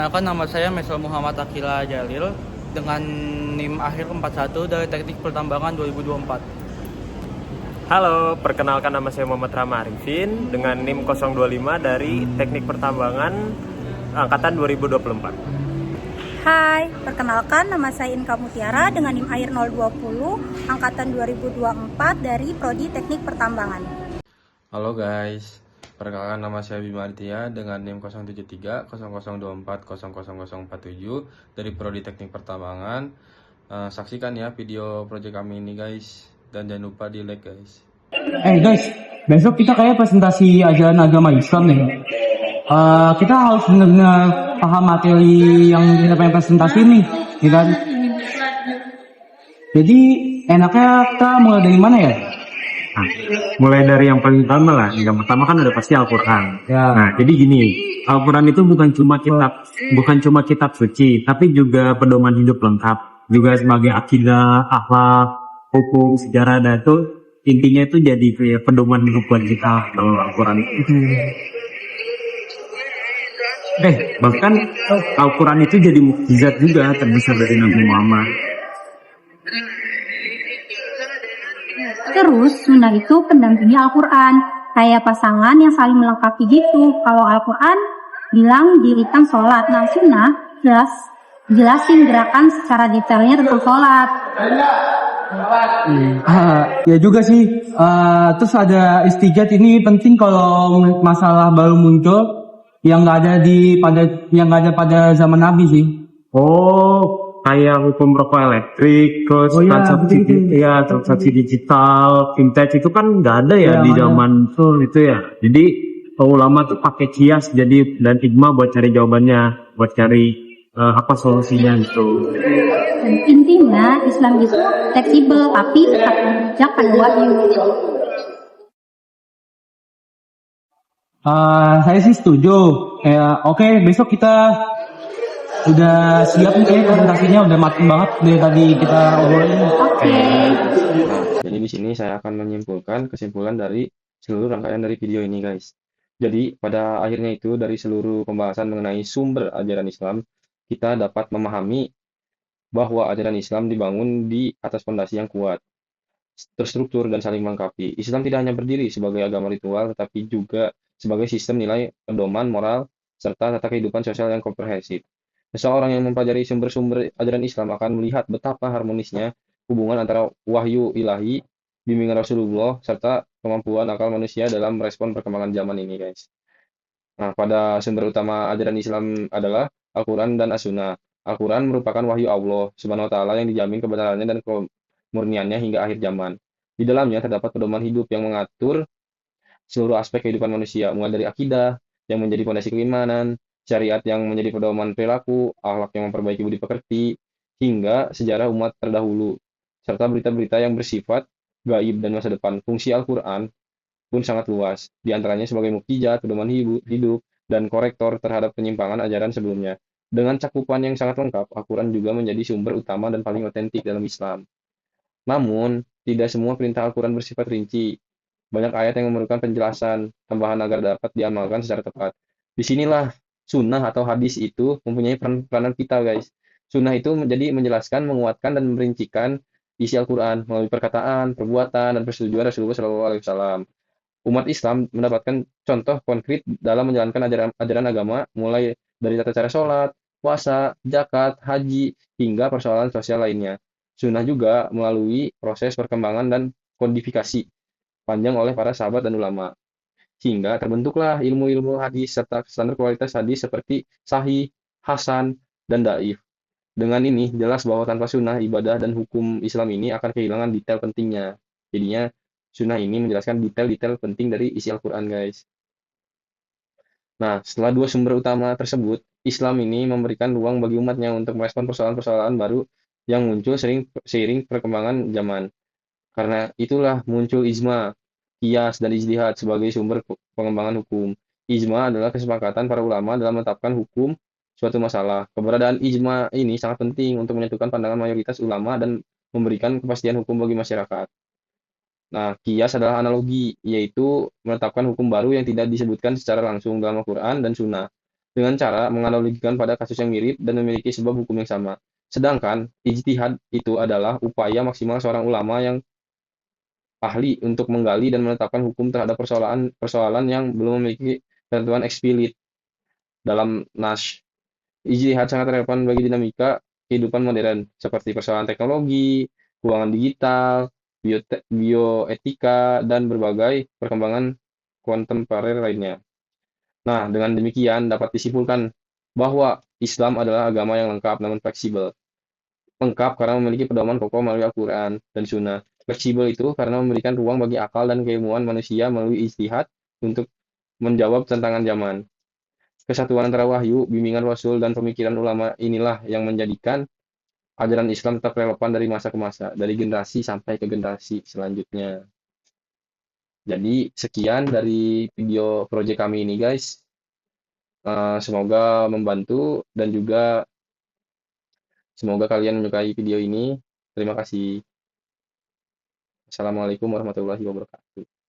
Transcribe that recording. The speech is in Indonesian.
Perkenalkan, nama saya Mesel Muhammad Akila Jalil dengan NIM akhir 41 dari Teknik Pertambangan 2024. Halo, perkenalkan nama saya Muhammad Rama Arifin dengan NIM 025 dari Teknik Pertambangan Angkatan 2024. Hai, perkenalkan nama saya Inka Mutiara dengan NIM akhir 020 Angkatan 2024 dari Prodi Teknik Pertambangan. Halo guys, perkenalkan nama saya Bima Aditya dengan NIM 073 0024 00047 dari Prodi Teknik Pertambangan. Saksikan ya video project kami ini guys, dan jangan lupa di like guys. Guys, besok kita kayak presentasi ajaran agama Islam nih. Kita harus benar-benar paham materi yang kita pengen presentasi nih, ya kan? Jadi enaknya kita mulai dari mana ya? Nah, mulai dari yang paling utama lah. Yang pertama kan udah pasti Al-Quran. Ya. Nah, jadi gini, Al-Quran itu bukan cuma kitab suci, tapi juga pedoman hidup lengkap. Juga sebagai akidah, akhlak, hukum, sejarah, dan itu intinya itu jadi kayak pedoman hidup buat kita kalau Al-Quran itu. Bahkan Al-Quran itu jadi mukjizat juga terbesar dari Nabi Muhammad. Terus sunnah itu pendampingi Al-Quran, kayak pasangan yang saling melengkapi gitu. Kalau Al-Quran bilang dirikan sholat, nah sunnah jelasin gerakan secara detailnya tentang sholat. Ya juga sih. Terus ada istijat, ini penting kalau masalah baru muncul yang nggak ada pada zaman Nabi sih. Oh, kayak hukum rokok elektrik, terus transaksi digital, fintech itu kan nggak ada ya di zaman itu ya. Jadi ulama tuh pakai kias dan ijma buat cari jawabannya, buat cari solusinya gitu. Dan intinya Islam itu fleksibel tapi tetap bijak pada wahyu. Saya sih setuju. Oke, besok kita udah siap nih, presentasinya udah matang banget dari tadi kita obrolin. Oke. Jadi di sini saya akan menyimpulkan kesimpulan dari seluruh rangkaian dari video ini guys. Jadi pada akhirnya itu dari seluruh pembahasan mengenai sumber ajaran Islam, kita dapat memahami bahwa ajaran Islam dibangun di atas fondasi yang kuat, terstruktur dan saling melengkapi. Islam tidak hanya berdiri sebagai agama ritual, tetapi juga sebagai sistem nilai, pedoman moral, serta tata kehidupan sosial yang komprehensif. Seseorang yang mempelajari sumber-sumber ajaran Islam akan melihat betapa harmonisnya hubungan antara wahyu ilahi, bimbingan Rasulullah, serta kemampuan akal manusia dalam merespon perkembangan zaman ini, guys. Nah, pada sumber utama ajaran Islam adalah Al-Quran dan As-Sunnah. Al-Quran merupakan wahyu Allah Subhanahu wa Ta'ala yang dijamin kebenarannya dan kemurniannya hingga akhir zaman. Di dalamnya terdapat pedoman hidup yang mengatur seluruh aspek kehidupan manusia, mulai dari akidah yang menjadi fondasi keimanan, syariat yang menjadi pedoman perilaku, akhlak yang memperbaiki budi pekerti, hingga sejarah umat terdahulu, serta berita-berita yang bersifat gaib dan masa depan. Fungsi Al-Quran pun sangat luas, di antaranya sebagai mukjizat, pedoman hidup, dan korektor terhadap penyimpangan ajaran sebelumnya. Dengan cakupan yang sangat lengkap, Al-Quran juga menjadi sumber utama dan paling otentik dalam Islam. Namun, tidak semua perintah Al-Quran bersifat rinci. Banyak ayat yang memerlukan penjelasan tambahan agar dapat diamalkan secara tepat. Disinilah sunnah atau hadis itu mempunyai peranan vital, guys. Sunnah itu menjadi menjelaskan, menguatkan, dan merincikan isi Al-Quran melalui perkataan, perbuatan, dan persetujuan Rasulullah SAW. Umat Islam mendapatkan contoh konkret dalam menjalankan ajaran agama, mulai dari tata cara sholat, puasa, zakat, haji, hingga persoalan sosial lainnya. Sunnah juga melalui proses perkembangan dan kodifikasi panjang oleh para sahabat dan ulama, hingga terbentuklah ilmu-ilmu hadis serta standar kualitas hadis seperti sahih, hasan, dan daif. Dengan ini jelas bahwa tanpa sunnah, ibadah dan hukum Islam ini akan kehilangan detail pentingnya. Jadinya sunnah ini menjelaskan detail-detail penting dari isi Al-Quran, guys. Nah, setelah dua sumber utama tersebut, Islam ini memberikan ruang bagi umatnya untuk merespon persoalan-persoalan baru yang muncul seiring perkembangan zaman. Karena itulah muncul ijma, qiyas, dan ijtihad sebagai sumber pengembangan hukum. Ijma adalah kesepakatan para ulama dalam menetapkan hukum suatu masalah. Keberadaan ijma ini sangat penting untuk menyatukan pandangan mayoritas ulama dan memberikan kepastian hukum bagi masyarakat. Nah, qiyas adalah analogi, yaitu menetapkan hukum baru yang tidak disebutkan secara langsung dalam Al-Quran dan Sunnah. dengan cara menganalogikan pada kasus yang mirip dan memiliki sebab hukum yang sama. Sedangkan ijtihad itu adalah upaya maksimal seorang ulama yang ahli untuk menggali dan menetapkan hukum terhadap persoalan yang belum memiliki ketentuan eksplisit dalam nas. Ijtihad sangat relevan bagi dinamika kehidupan modern, seperti persoalan teknologi, keuangan digital, bioetika, dan berbagai perkembangan kontemporer lainnya. Nah, dengan demikian dapat disimpulkan bahwa Islam adalah agama yang lengkap namun fleksibel. Lengkap karena memiliki pedoman kokoh melalui Al-Quran dan Sunnah. Fleksibel itu karena memberikan ruang bagi akal dan keilmuan manusia melalui ijtihad untuk menjawab tantangan zaman. Kesatuan antara wahyu, bimbingan Rasul, dan pemikiran ulama inilah yang menjadikan ajaran Islam tetap relevan dari masa ke masa, dari generasi sampai ke generasi selanjutnya. Jadi, sekian dari video proyek kami ini, guys. Semoga membantu dan juga semoga kalian menyukai video ini. Terima kasih. Assalamualaikum warahmatullahi wabarakatuh.